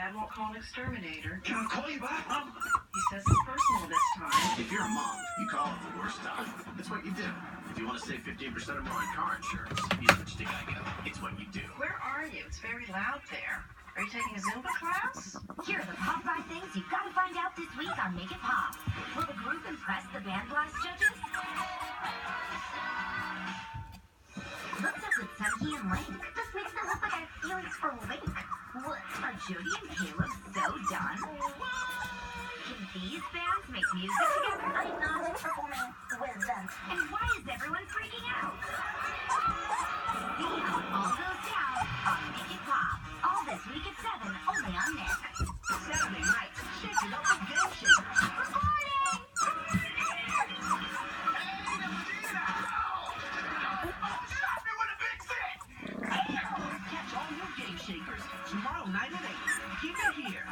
Dad won't call an exterminator. Can I call you back, Mom? He says it's personal this time. If you're a mom, you call it the worst time. That's what you do. If you want to save 15% or more on car insurance, you switch to Geico. It's what you do. Where are you? It's very loud there. Are you taking a Zumba class? Here are the Pop 5 things you've got to find out this week on Make It Pop. Will the group impress the Band Blast judges? Looks up with Sunky and Link. This makes them look like I have feelings for Link. What, are Jody and Caleb so done? Can these bands make music together? I'm not performing with them. And why is everyone freaking out? See how it all goes down on Make It Pop. All this week at 7, only on Nick. Saturday night, shake it up with Game Shakers. Recording! Catch all your Game Shakers tomorrow night at 8. Keep it here.